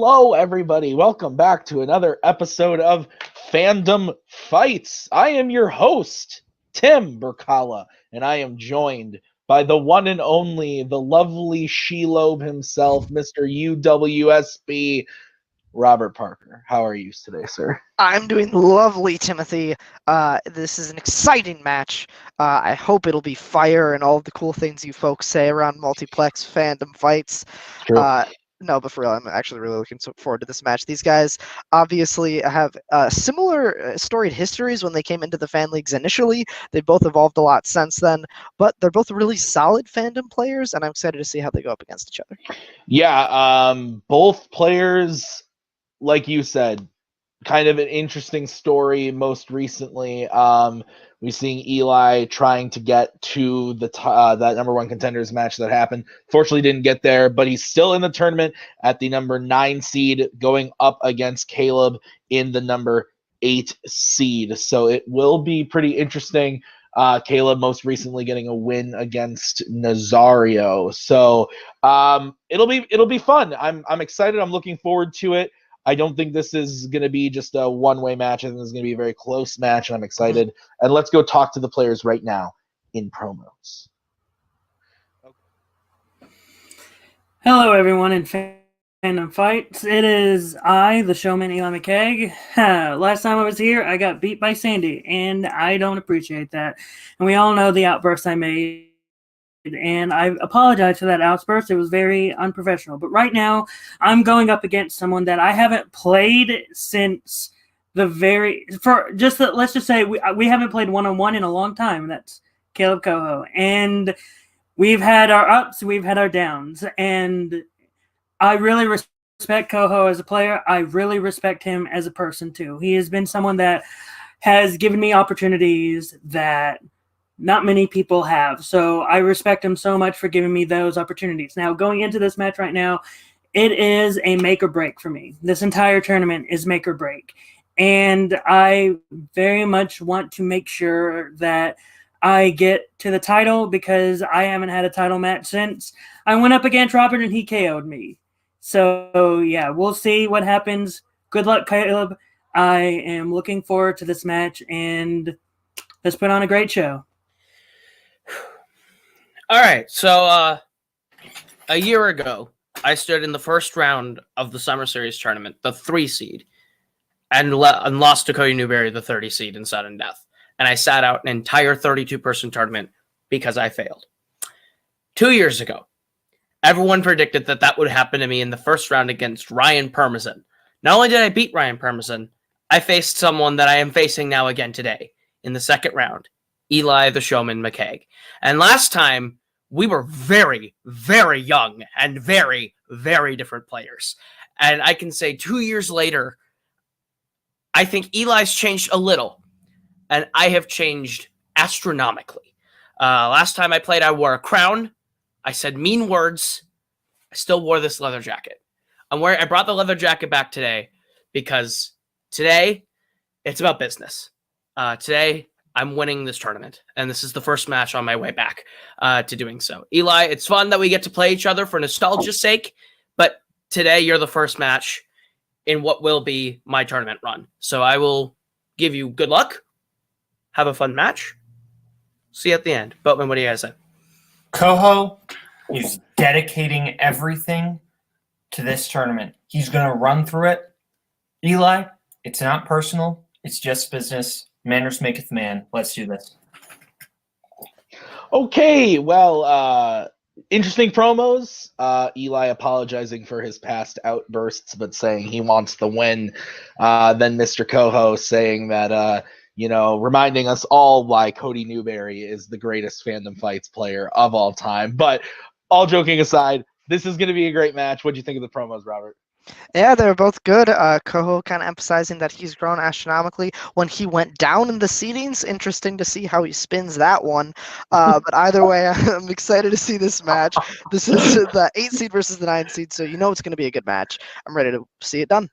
Hello, everybody. Welcome back to another episode of Fandom Fights. I am your host, Tim Burkala, and I am joined by the one and only, the lovely Shelob himself, Mr. UWSB, Robert Parker. How are you today, sir? I'm doing lovely, Timothy. This is an exciting match. I hope it'll be fire and all of the cool things you folks say around multiplex fandom fights. True. No, but for real, I'm actually really looking forward to this match. These guys obviously have similar storied histories when they came into the fan leagues initially. They've both evolved a lot since then, but they're both really solid fandom players, and I'm excited to see how they go up against each other. Yeah, both players, like you said, kind of an interesting story most recently. We've seen Eli trying to get to the that number one contenders match that happened. Fortunately, didn't get there, but he's still in the tournament at the number 9 seed, going up against Kaleb in the number 8 seed. So it will be pretty interesting. Kaleb most recently getting a win against Nazario. So it'll be fun. I'm excited. I'm looking forward to it. I don't think this is going to be just a one-way match. I think this is going to be a very close match, and I'm excited. Mm-hmm. And let's go talk to the players right now in promos. Hello, everyone in Fandom Fights. It is I, the showman, Eli McCaig. Last time I was here, I got beat by Sandy, and I don't appreciate that. And we all know the outburst I made. And I apologize for that outburst. It was very unprofessional. But right now, I'm going up against someone that I haven't played since let's just say we haven't played one-on-one in a long time. That's Kaleb Koho. And we've had our ups, we've had our downs. And I really respect Koho as a player. I really respect him as a person, too. He has been someone that has given me opportunities that not many people have. So I respect him so much for giving me those opportunities. Now, going into this match right now, it is a make or break for me. This entire tournament is make or break. And I very much want to make sure that I get to the title because I haven't had a title match since I went up against Robert and he KO'd me. So, yeah, we'll see what happens. Good luck, Kaleb. I am looking forward to this match, and let's put on a great show. All right, so a year ago, I stood in the first round of the Summer Series tournament, the 3 seed, and lost to Cody Newberry, the 30 seed, in sudden death. And I sat out an entire 32-person tournament because I failed. 2 years ago, everyone predicted that would happen to me in the first round against Ryan Parmesan. Not only did I beat Ryan Parmesan, I faced someone that I am facing now again today in the second round, Eli the Showman McCaig. And last time, we were very, very young and very, very different players. And I can say 2 years later, I think Eli's changed a little, and I have changed astronomically. Last time I played, I wore a crown. I said mean words. I still wore this leather jacket. I brought the leather jacket back today because today it's about business. Today I'm winning this tournament, and this is the first match on my way back to doing so. Eli, it's fun that we get to play each other for nostalgia's sake, but today you're the first match in what will be my tournament run. So I will give you good luck. Have a fun match. See you at the end. Boatman, what do you guys say? Koho is dedicating everything to this tournament. He's going to run through it. Eli, it's not personal. It's just business. Manners maketh man. Let's do this. Okay, well, interesting promos. Eli apologizing for his past outbursts, but saying he wants the win. Then Mr. Koho saying that, reminding us all why Cody Newberry is the greatest Fandom Fights player of all time. But all joking aside, this is going to be a great match. What do you think of the promos, Robert? Yeah, they're both good. Koho kind of emphasizing that he's grown astronomically when he went down in the seedings. Interesting to see how he spins that one. But either way, I'm excited to see this match. This is the 8 seed versus the 9 seed, so you know it's going to be a good match. I'm ready to see it done.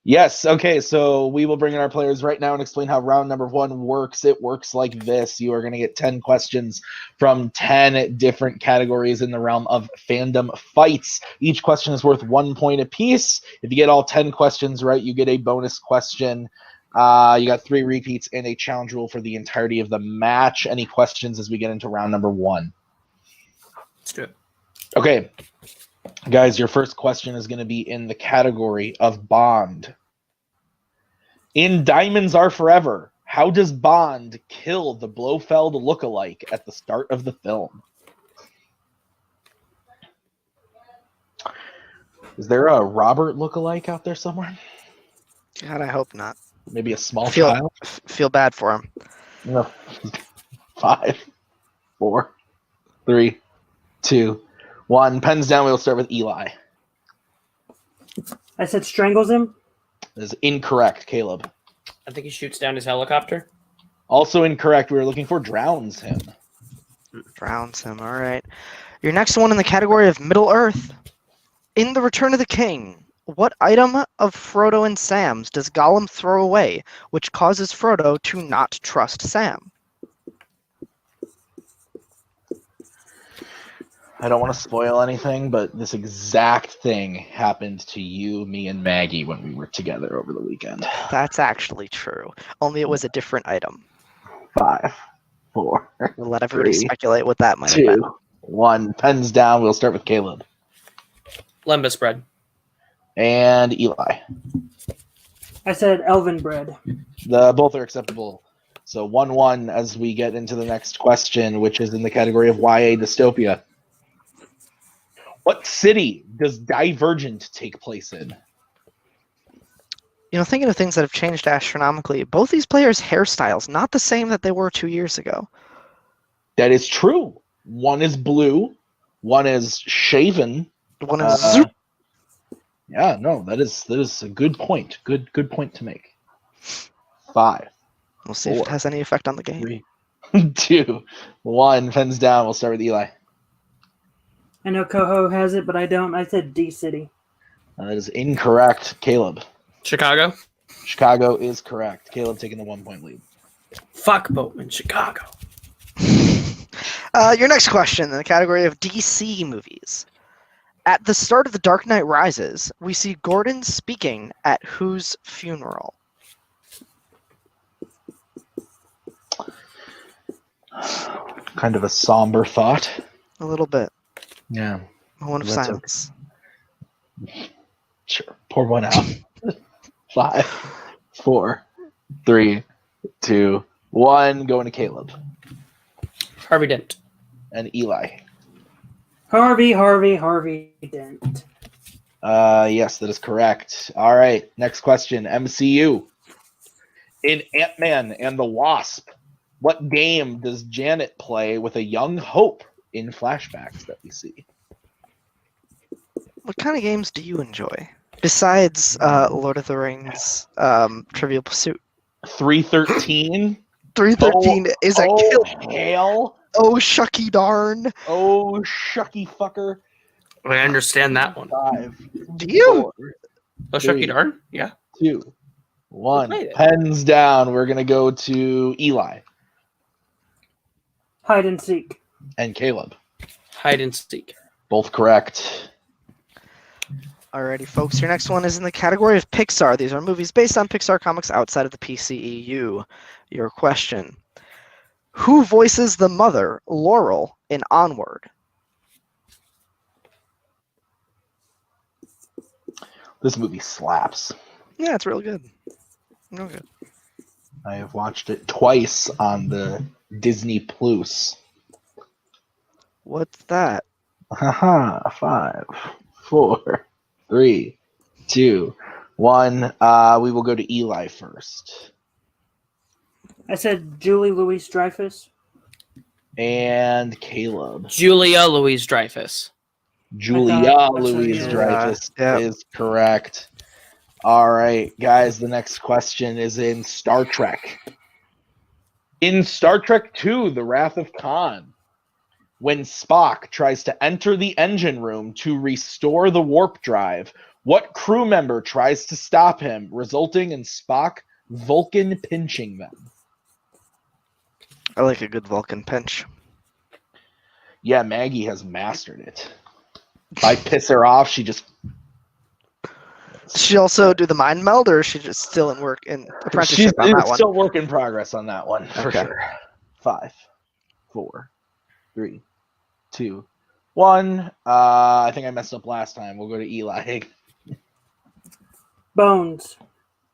Yes. Okay. So we will bring in our players right now and explain how round number 1 works. It works like this. You are going to get 10 questions from 10 different categories in the realm of fandom fights. Each question is worth 1 point apiece. If you get all 10 questions right, you get a bonus question. You got 3 repeats and a challenge rule for the entirety of the match. Any questions as we get into round number 1? Let's do it. Okay. Guys, your first question is going to be in the category of Bond. In Diamonds Are Forever, how does Bond kill the Blofeld lookalike at the start of the film? Is there a Robert lookalike out there somewhere? God, I hope not. Maybe a small child? Feel bad for him. No. 5, 4, 3, 2, 1. Pens down. We'll start with Eli. I said strangles him. That is incorrect, Caleb. I think he shoots down his helicopter. Also incorrect. We were looking for drowns him. Drowns him. All right. Your next one in the category of Middle Earth. In The Return of the King, what item of Frodo and Sam's does Gollum throw away, which causes Frodo to not trust Sam? I don't want to spoil anything, but this exact thing happened to you, me, and Maggie when we were together over the weekend. That's actually true. Only it was a different item. 5, 4, We'll let everybody 3, speculate what that might have been. 2, 1. Pens down. We'll start with Caleb. Lembas bread. And Eli. I said elven bread. Both are acceptable. So 1-1 as we get into the next question, which is in the category of YA dystopia. What city does Divergent take place in? You know, thinking of things that have changed astronomically, both these players' hairstyles not the same that they were 2 years ago. That is true. One is blue, one is shaven. One is zoop. Yeah, no, that is a good point. Good point to make. 5, We'll see if it has any effect on the game. 3, 2, 1. Pens down. We'll start with Eli. I know Koho has it, but I don't. I said D City. That is incorrect. Caleb. Chicago. Chicago is correct. Caleb taking the 1-point lead. Fuck Boatman, Chicago. Your next question in the category of DC movies. At the start of The Dark Knight Rises, we see Gordon speaking at whose funeral? Kind of a somber thought. A little bit. Yeah. Moment of That's silence. Sure. Pour one out. 5, 4, 3, 2, 1. Going to Caleb. Harvey Dent. And Eli. Harvey Dent. Yes, that is correct. All right. Next question. MCU. In Ant-Man and the Wasp, what game does Janet play with a young Hope in flashbacks that we see? What kind of games do you enjoy? Besides Lord of the Rings, Trivial Pursuit. 313. 313 is a kill. Hell. Oh, shucky darn. Oh, shucky fucker. I understand that one. 5. Do you? 4, Oh, Shucky Darn? Yeah. 2, 1. played it. Pens down. We're going to go to Eli Hide and seek. and Caleb. Hide and seek. Both correct. Alrighty, folks. Your next one is in the category of Pixar. These are movies based on Pixar comics outside of the PCEU. Your question. Who voices the mother, Laurel, in Onward? This movie slaps. Yeah, it's real good. Real good. I have watched it twice on the Disney Plus. What's that? Haha. 5, 4, 3, 2, 1. We will go to Eli first. I said Julie Louise Dreyfus. And Caleb. Julia Louise Dreyfus. Julia I thought- Louise yeah. Dreyfus Yeah. is correct. All right, guys, the next question is in Star Trek. In Star Trek II, The Wrath of Khan, when Spock tries to enter the engine room to restore the warp drive, What crew member tries to stop him, resulting in Spock Vulcan pinching them? I like a good Vulcan pinch. Yeah, Maggie has mastered it. If I piss her off, she just... Does she also do the mind meld, or is she just still in apprenticeship on that one? Still work in progress on that one, for Okay. sure. 5, 4, 3, 2, 1. I think I messed up last time. We'll go to Eli. Bones.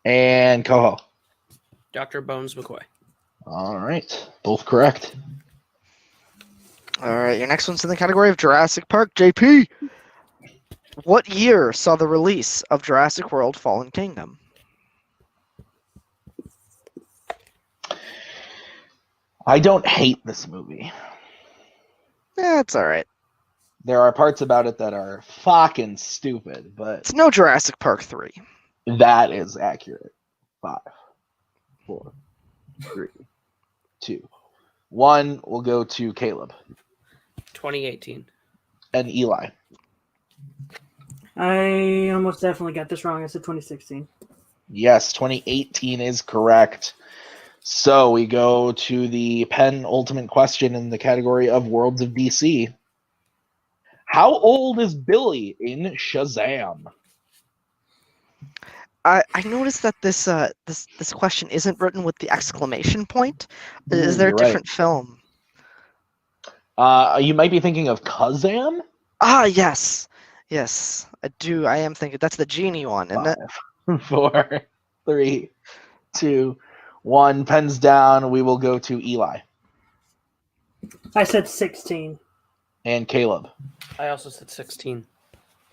And Koho. Dr. Bones McCoy. All right. Both correct. All right, your next one's in the category of Jurassic Park. JP, what year saw the release of Jurassic World: Fallen Kingdom? I don't hate this movie. Yeah, it's all right. There are parts about it that are fucking stupid, but It's no Jurassic Park 3. that is accurate. 5, 4, 3, 2, 1. We'll go to Kaleb 2018. and Eli. I almost definitely got this wrong. I said 2016. Yes, 2018 is correct. So we go to the penultimate question in the category of Worlds of DC. How old is Billy in Shazam? I noticed that this question isn't written with the exclamation point. Is Ooh, there a you're right. different film? You might be thinking of Kazam? Ah, yes. Yes, I do. I am thinking that's the genie one, isn't it? 5, 4, 3, 2, 1. Pens down. We will go to Eli I said 16. and Kaleb. I also said 16.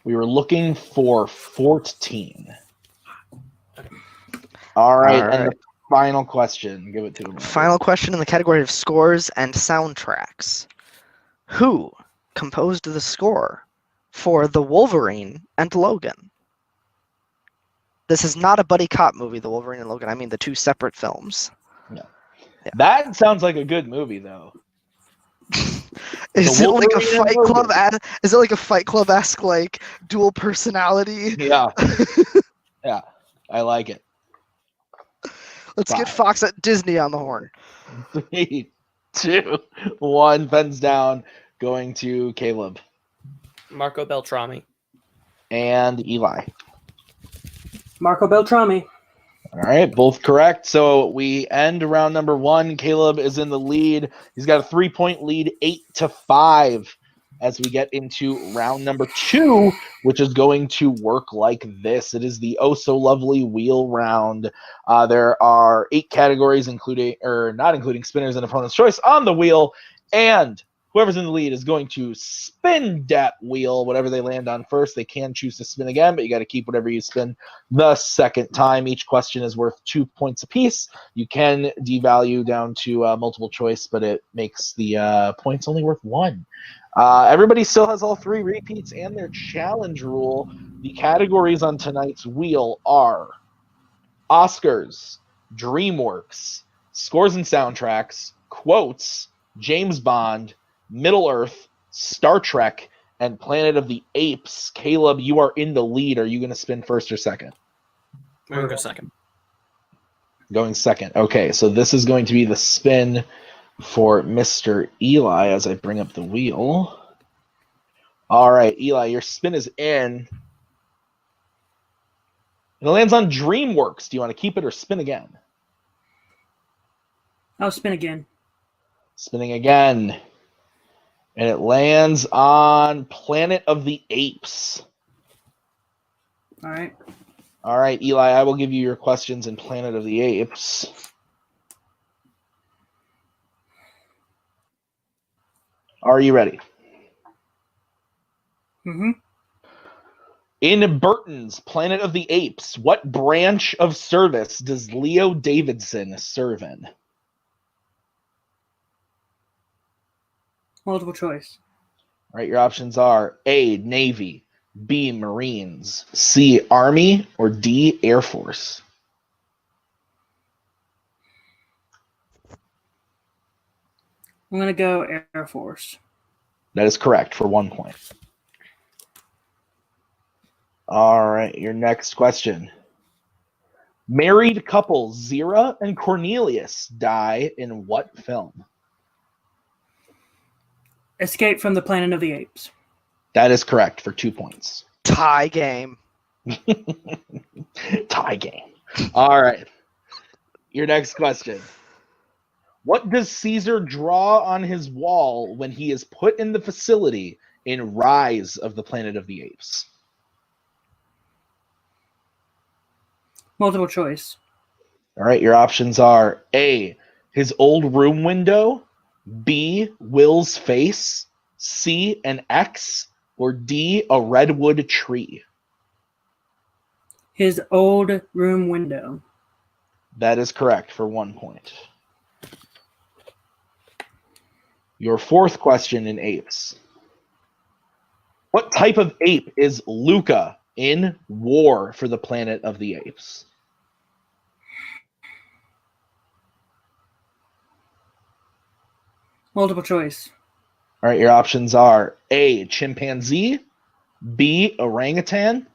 We were looking for 14. All right, All and right. the final question. Give it to him. Final question in the category of scores and soundtracks. Who composed the score for The Wolverine and Logan? This is not a buddy cop movie, The Wolverine and Logan. I mean the two separate films. That sounds like a good movie, though. Is The it like a Wolverine and Fight Logan. Club? Is it like a Fight Club-esque like dual personality? Yeah. Yeah, I like it. Let's get 5, Fox at Disney on the horn. 3, 2, 1. Pens down. Going to Kaleb Marco Beltrami. and Eli. Marco Beltrami. All right, both correct. So we end round number 1. Kaleb is in the lead. He's got a 3-point lead, 8-5, as we get into round number 2, which is going to work like this. It is the oh so lovely wheel round. There are 8 categories, not including spinners and opponent's choice on the wheel, and whoever's in the lead is going to spin that wheel. Whatever they land on first, they can choose to spin again, but you got to keep whatever you spin the second time. Each question is worth 2 points apiece. You can devalue down to multiple choice, but it makes the points only worth 1. Everybody still has all 3 repeats and their challenge rule. The categories on tonight's wheel are Oscars, DreamWorks, scores and soundtracks, quotes, James Bond, Middle Earth, Star Trek, and Planet of the Apes. Kaleb, you are in the lead. Are you going to spin first or second? I'm going to go second. Going second. Okay, so this is going to be the spin for Mr. Eli as I bring up the wheel. All right, Eli, your spin is in. And it lands on DreamWorks. Do you want to keep it or spin again? I'll spin again. Spinning again. And it lands on Planet of the Apes. All right. All right, Eli, I will give you your questions in Planet of the Apes. Are you ready? Mm-hmm. In Burton's Planet of the Apes, what branch of service does Leo Davidson serve in? Multiple choice. All right, your options are A, Navy, B, Marines, C, Army, or D, Air Force. I'm going to go Air Force. That is correct for 1 point. All right, your next question. Married couple Zira and Cornelius die in what film? Escape from the Planet of the Apes. That is correct for 2 points. Tie game. Tie game. All right. Your next question. What does Caesar draw on his wall when he is put in the facility in Rise of the Planet of the Apes? Multiple choice. All right, your options are A, his old room window, B, Will's face, C, an X, or D, a redwood tree. His old room window. That is correct for 1 point. Your fourth question in apes. What type of ape is Luca in War for the Planet of the Apes? Multiple choice. All right, your options are A, chimpanzee, B, orangutan,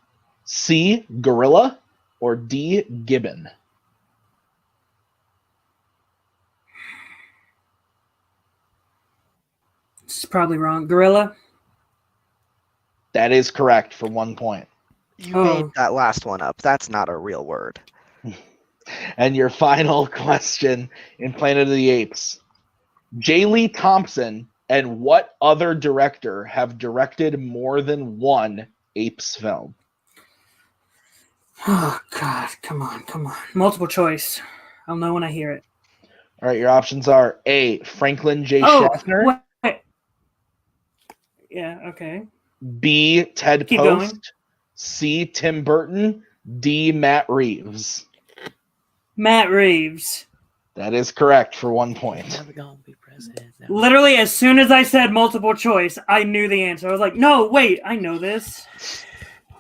C, gorilla, or D, gibbon. This is probably wrong. Gorilla? That is correct for 1 point. You Oh. made that last one up. That's not a real word. And your final question in Planet of the Apes. J. Lee Thompson and what other director have directed more than one Apes film? Oh, God. Come on. Multiple choice. I'll know when I hear it. All right, your options are A, Franklin J. Oh, Schaffner, wait. Yeah, okay. B, Ted Keep Post, going. C, Tim Burton, D, Matt Reeves. Matt Reeves. That is correct for 1 point. Never gonna be president. Literally, as soon as I said multiple choice, I knew the answer. I was like, no, wait, I know this.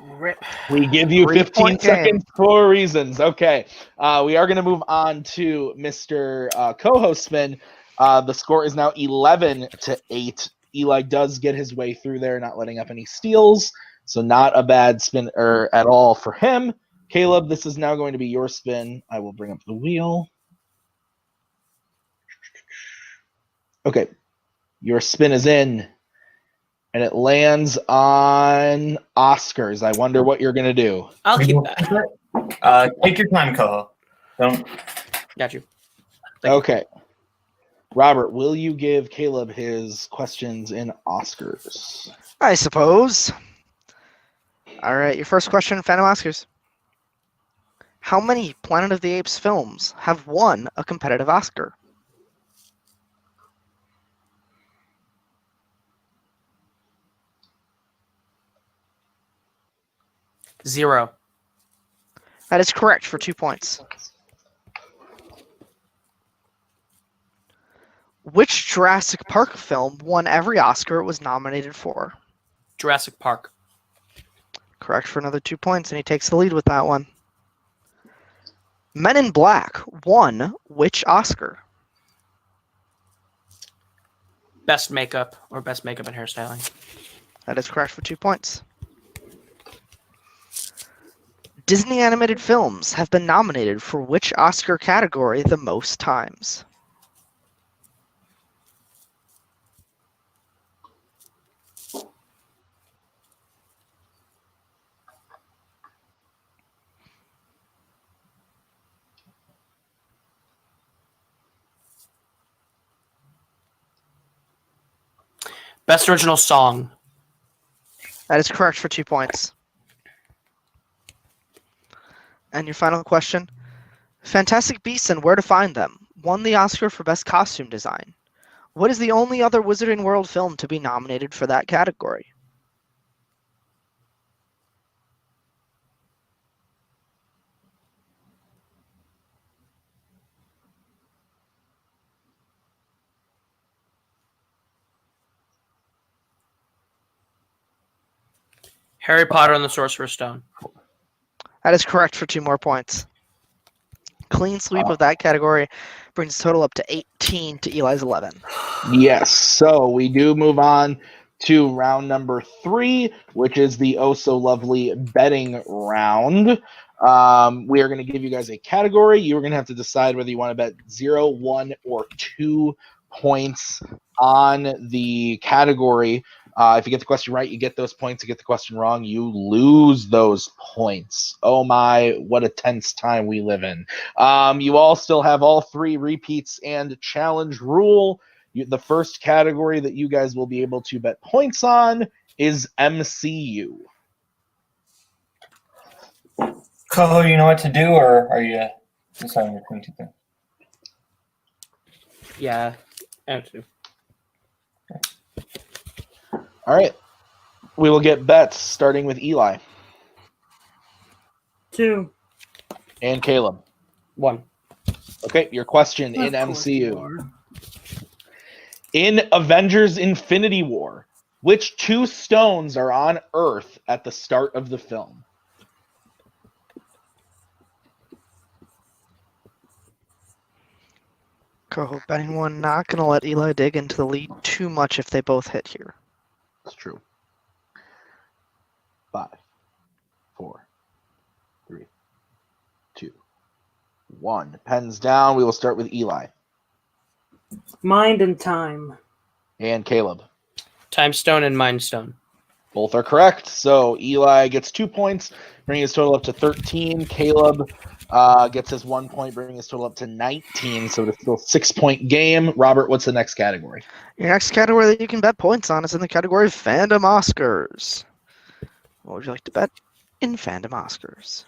Rip. We give you 15 3-point game. seconds for reasons. Okay. We are going to move on to Mr. Koho spin. The score is now 11-8. Eli does get his way through there, not letting up any steals. So not a bad spin at all for him. Kaleb, this is now going to be your spin. I will bring up the wheel. Okay. Your spin is in. And it lands on Oscars. I wonder what you're going to do. I'll keep that. Take your time, Koho. Don't. Got you. Thank you. Okay. Robert, will you give Kaleb his questions in Oscars? I suppose. All right, your first question, Phantom Oscars. How many Planet of the Apes films have won a competitive Oscar? Zero. That is correct for 2 points. Which Jurassic Park film won every Oscar it was nominated for? Jurassic Park. Correct for another 2 points, and he takes the lead with that one. Men in Black won which Oscar? Best makeup or best makeup and hairstyling. That is correct for 2 points. Disney animated films have been nominated for which Oscar category the most times? Best original song. That is correct for 2 points. And your final question. Fantastic Beasts and Where to Find Them won the Oscar for Best Costume Design. What is the only other Wizarding World film to be nominated for that category? Harry Potter and the Sorcerer's Stone. That is correct for 2 more points. Clean sweep of that category brings the total up to 18 to Eli's 11. Yes. So we do move on to round number 3, which is the oh so lovely betting round. We are going to give you guys a category. You're going to have to decide whether you want to bet 0, 1, or 2 points on the category. If you get the question right, you get those points. If you get the question wrong, you lose those points. Oh my, what a tense time we live in. You all still have all 3 repeats and challenge rule. The first category that you guys will be able to bet points on is MCU. Koho, you know what to do, or are you deciding between two things? Yeah, I have to. All right. We will get bets starting with Eli 2. and Kaleb. 1. Okay, your question in Of course you MCU. are. In Avengers Infinity War, which 2 stones are on Earth at the start of the film? Koho betting 1, not going to let Eli dig into the lead too much if they both hit here. That's true. 5, 4, 3, 2, 1. Pens down. We will start with Eli Mind and time. and Kaleb. Time Stone and Mind Stone. Both are correct. So Eli gets 2 points, bringing his total up to 13. Kaleb gets his 1 point, bringing his total up to 19. So it's still a 6-point game. Robert, what's the next category? Your next category that you can bet points on is in the category of Fandom Oscars. What would you like to bet in Fandom Oscars?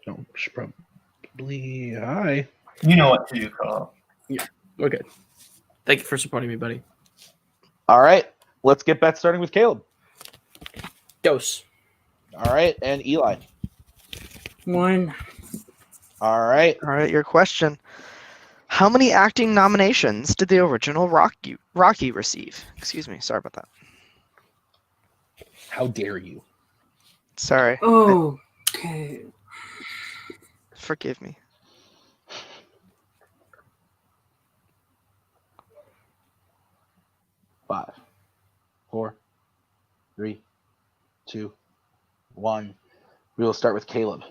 Oh, should probably high. You know what to do, Koho. We're good. Thank you for supporting me, buddy. All right. Let's get bets starting with Kaleb. Dose. All right. And Eli. 1. All right. All right, your question. How many acting nominations did the original Rocky receive? Excuse me, sorry about that. How dare you? Sorry. Okay. Forgive me. Five, 4, 3, 2, 1. We will start with Kaleb.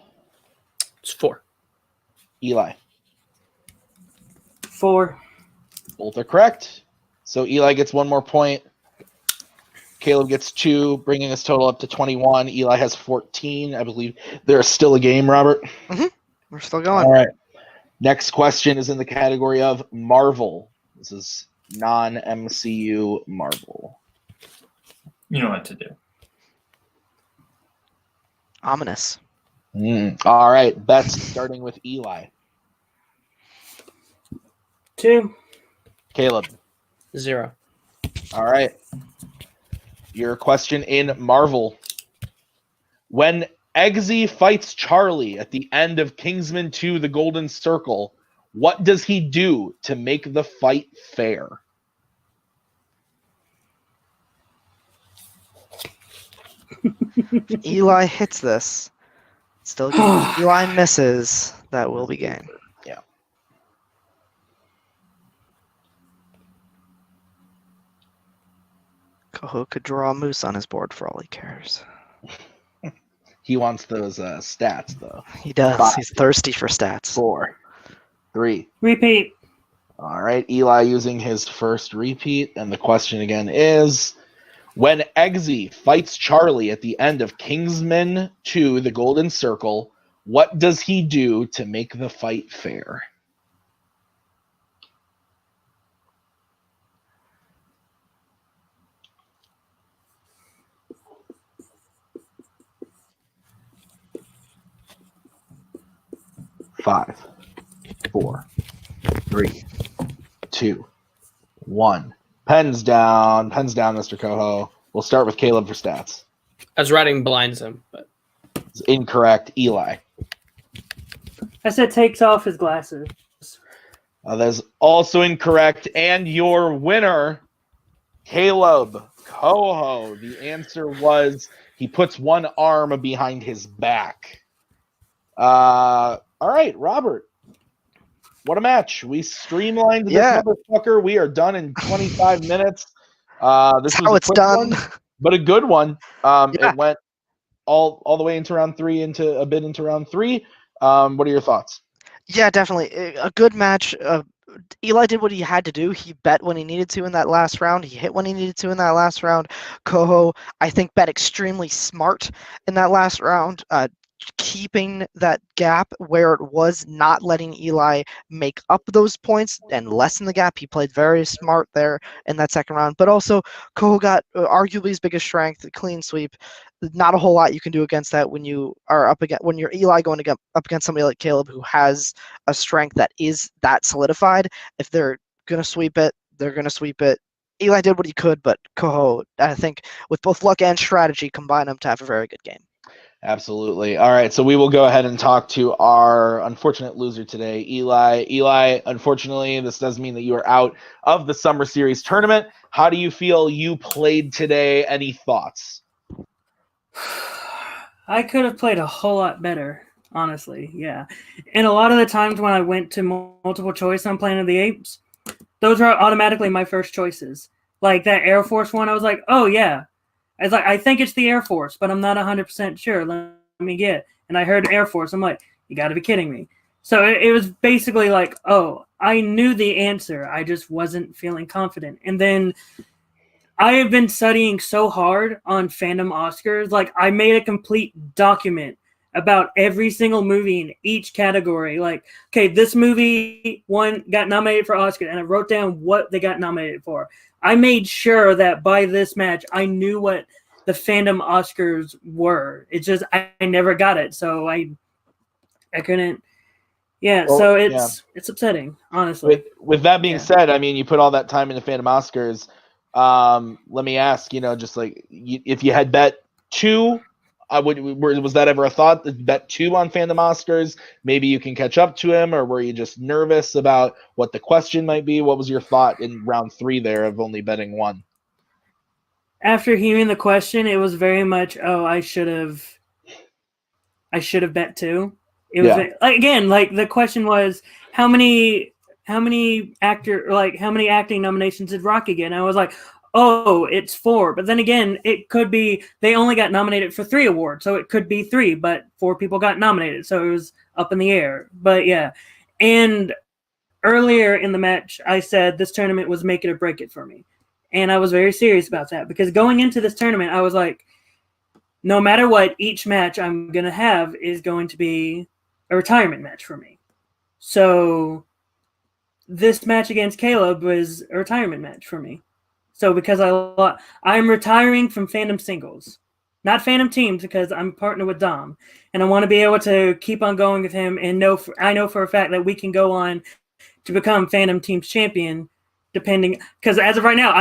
It's 4. Eli. 4. Both are correct. So Eli gets 1 more point. Kaleb gets 2, bringing his total up to 21. Eli has 14. I believe there is still a game, Robert. We're still going. All right. Next question is in the category of Marvel. This is non-MCU Marvel. You know what to do. Ominous. All right. Bets starting with Eli. 2. Kaleb. 0. All right. Your question in Marvel. When Eggsy fights Charlie at the end of Kingsman 2, The Golden Circle, what does he do to make the fight fair? If Eli hits this, still game. If Eli misses, that will be game. Yeah. Koho could draw a moose on his board for all he cares. He wants those stats, though. He does. 5, He's thirsty for stats. 4, 3. Repeat. All right. Eli using his first repeat. And the question again is, when Eggsy fights Charlie at the end of Kingsman 2, The Golden Circle, what does he do to make the fight fair? Five, 4, 3, 2, 1. Pens down, Mr. Koho. We'll start with Kaleb for stats. I was writing blinds him, but It's incorrect. Eli. I said takes off his glasses. That is also incorrect. And your winner, Kaleb Koho. The answer was he puts one arm behind his back. All right, Robert. What a match. We streamlined this motherfucker. We are done in 25 minutes. This That's was how a it's quick done. one, but a good one. Yeah. It went all the way into round 3, into a bit into round 3. What are your thoughts? Yeah, definitely. A good match. Eli did what he had to do. He bet when he needed to in that last round. He hit when he needed to in that last round. Koho, I think, bet extremely smart in that last round, keeping that gap where it was, not letting Eli make up those points and lessen the gap. He played very smart there in that second round. But also, Koho got arguably his biggest strength, a clean sweep. Not a whole lot you can do against that when you are when you're Eli going up against somebody like Kaleb who has a strength that is that solidified. If they're gonna sweep it, they're gonna sweep it. Eli did what he could, but Koho, I think, with both luck and strategy, combined them to have a very good game. Absolutely. All right, so we will go ahead and talk to our unfortunate loser today, Eli. Eli, unfortunately, this does mean that you are out of the Summer Series tournament. How do you feel you played today? Any thoughts? I could have played a whole lot better, honestly. Yeah. And a lot of the times when I went to multiple choice on Planet of the Apes, those are automatically my first choices. Like that Air Force one, I was like, oh, yeah. I was like, I think it's the Air Force, but I'm not 100% sure. Let me get. And I heard Air Force. I'm like, you got to be kidding me. So it was basically like, oh, I knew the answer. I just wasn't feeling confident. And then I have been studying so hard on Fandom Oscars. Like, I made a complete document about every single movie in each category. Like, okay, this movie got nominated for Oscar, and I wrote down what they got nominated for. I made sure that by this match, I knew what the Fandom Oscars were. It's just I never got it, so I couldn't. Yeah, Well, so it's upsetting, honestly. With that being said, I mean, you put all that time into Phantom Oscars. Let me ask, just like if you had bet 2, was that ever a thought to bet 2 on Phantom Oscars? Maybe you can catch up to him, or were you just nervous about what the question might be? What was your thought in round 3 there of only betting 1? After hearing the question, it was very much, oh, I should have bet 2. It was again, like the question was how many acting nominations did Rocky get? And I was like, oh, it's 4. But then again, it could be they only got nominated for 3 awards, so it could be 3, but 4 people got nominated, so it was up in the air. But yeah, and earlier in the match, I said this tournament was make it or break it for me, and I was very serious about that because going into this tournament, I was like, no matter what, each match I'm going to have is going to be a retirement match for me. So this match against Kaleb was a retirement match for me. So because I'm retiring from Fandom singles, not Fandom teams, because I'm partnered with Dom, and I want to be able to keep on going with him. And I know for a fact that we can go on to become Fandom teams champion, depending. Because as of right now,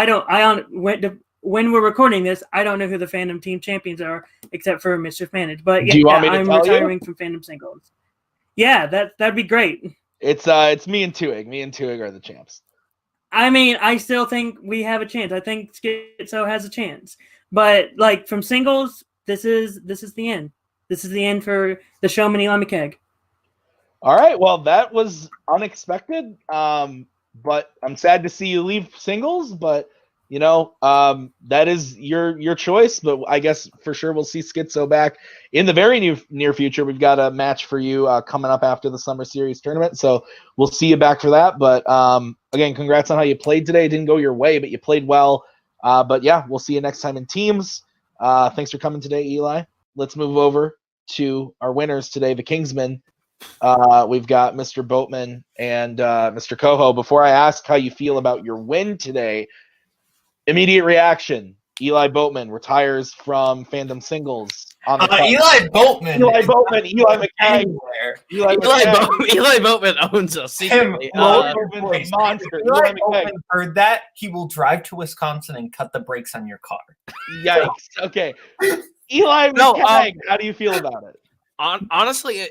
when we're recording this, I don't know who the Fandom team champions are except for Mischief Managed. But Do you want me to I'm tell retiring from Fandom singles. Yeah, that'd be great. It's me and Tuig. Me and Tuig are the champs. I mean, I still think we have a chance. I think Schizo has a chance. But like from singles, this is the end. This is the end for the showman Eli McCaig. All right. Well, that was unexpected. But I'm sad to see you leave singles. But that is your choice. But I guess for sure we'll see Schizo back in the very near future. We've got a match for you coming up after the Summer Series tournament, so we'll see you back for that. But again, congrats on how you played today. It didn't go your way, but you played well. But yeah, we'll see you next time in teams. Thanks for coming today, Eli. Let's move over to our winners today, the Kingsmen. We've got Mr. Boatman and Mr. Koho. Before I ask how you feel about your win today, immediate reaction: Eli Boatman retires from Fandom singles. Eli Boatman. Eli McCaig. Eli Boatman owns us secretly. Boatman's a monster. Eli Boatman heard that, he will drive to Wisconsin and cut the brakes on your car. Yikes. Okay. Eli McCaig, how do you feel about it? Honestly,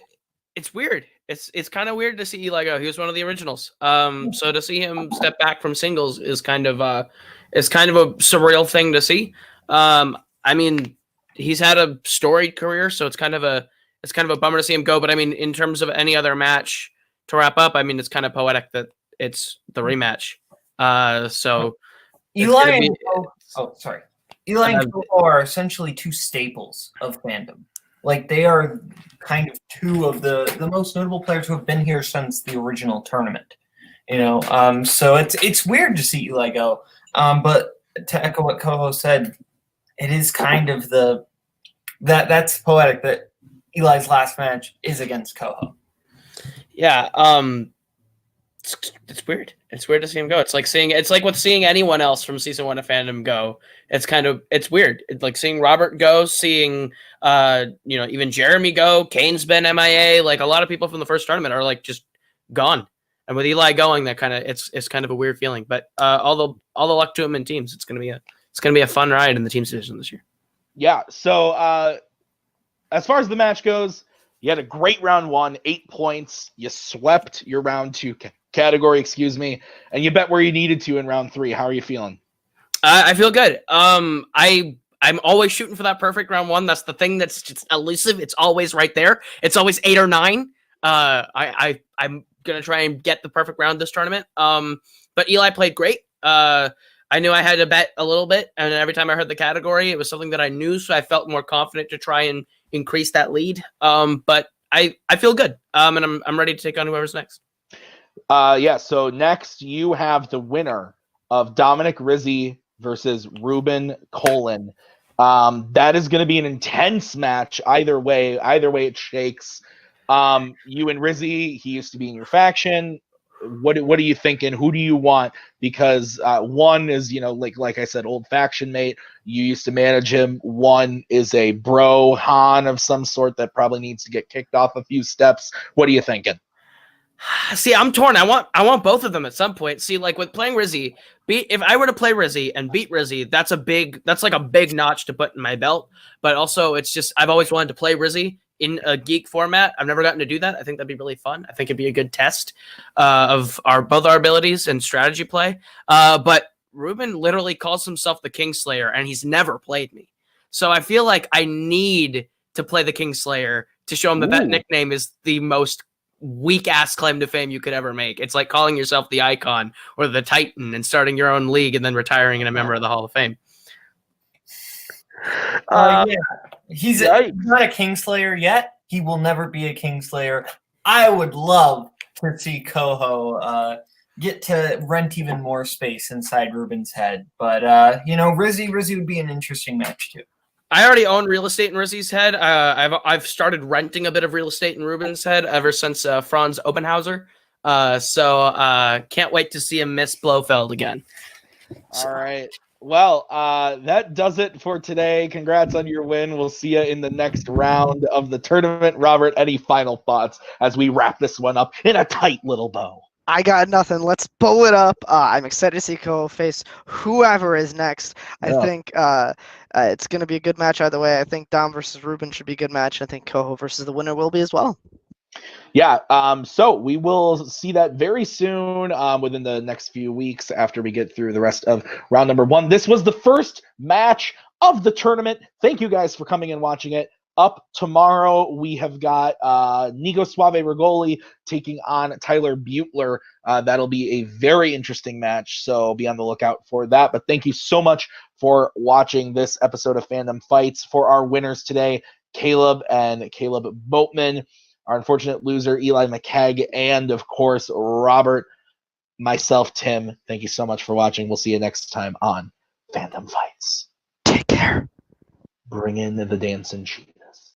it's weird. It's kind of weird to see Eli go. He was one of the originals. So to see him step back from singles is kind of a surreal thing to see. I mean, he's had a storied career, so it's kind of a bummer to see him go. But I mean, in terms of any other match to wrap up, I mean, it's kind of poetic that it's the rematch. So Eli gonna be- and sorry. Eli and Koho are essentially two staples of fandom. Like they are kind of two of the most notable players who have been here since the original tournament. So it's weird to see Eli go. But to echo what Koho said, it is kind of that's poetic that Eli's last match is against Koho. Yeah, it's weird. It's weird to see him go. It's like with seeing anyone else from season 1 of Fandom go. It's weird. It's like seeing Robert go, seeing even Jeremy go. Kane's been MIA. Like a lot of people from the first tournament are like just gone. And with Eli going, that it's kind of a weird feeling. But all the luck to him in teams. It's gonna be a fun ride in the teams division this year. Yeah. So as far as the match goes, you had a great round 1, 8 points. You swept your round 2 category, and you bet where you needed to in round 3. How are you feeling? I feel good. I'm always shooting for that perfect round 1. That's the thing that's just elusive. It's always right there. It's always 8 or 9. I'm gonna try and get the perfect round this tournament. But Eli played great. I knew I had to bet a little bit, and every time I heard the category, it was something that I knew, so I felt more confident to try and increase that lead. But I feel good. And I'm ready to take on whoever's next. Yeah. So next you have the winner of Dominic Rizzi versus Ruben Colin. That is going to be an intense match. Either way it shakes. You and Rizzi, he used to be in your faction. What are you thinking? Who do you want? Because one is, like I said, old faction mate. You used to manage him. One is a bro Han of some sort that probably needs to get kicked off a few steps. What are you thinking? See, I'm torn. I want both of them at some point. See, like with playing Rizzi, if I were to play Rizzi and beat Rizzi, that's like a big notch to put in my belt. But also, it's just I've always wanted to play Rizzi in a geek format. I've never gotten to do that. I think that'd be really fun. I think it'd be a good test of both our abilities and strategy play. But Ruben literally calls himself the Kingslayer, and he's never played me. So I feel like I need to play the Kingslayer to show him that nickname is the most weak-ass claim to fame you could ever make. It's like calling yourself the Icon or the Titan and starting your own league and then retiring and a member of the Hall of Fame. Yeah. He's not a Kingslayer yet. He will never be a Kingslayer. I would love to see Koho get to rent even more space inside Ruben's head. But, Rizzi would be an interesting match, too. I already own real estate in Rizzi's head. I've started renting a bit of real estate in Ruben's head ever since Franz Obenhauser. So can't wait to see him miss Blofeld again. All right. Well, that does it for today. Congrats on your win. We'll see you in the next round of the tournament. Robert, any final thoughts as we wrap this one up in a tight little bow? I got nothing. Let's bow it up. I'm excited to see Koho face whoever is next. I think it's going to be a good match either way. I think Dom versus Ruben should be a good match. I think Koho versus the winner will be as well. Yeah, so we will see that very soon within the next few weeks after we get through the rest of round number 1. This was the first match of the tournament. Thank you guys for coming and watching it. Up tomorrow, we have got Nico Suave Rigoli taking on Tyler Butler. That'll be a very interesting match, so be on the lookout for that. But thank you so much for watching this episode of Fandom Fights. For our winners today, Kaleb and Kaleb Boatman. Our unfortunate loser, Eli McCaig, and, of course, Robert, myself, Tim. Thank you so much for watching. We'll see you next time on Fandom Fights. Take care. Bring in the dancing sheep.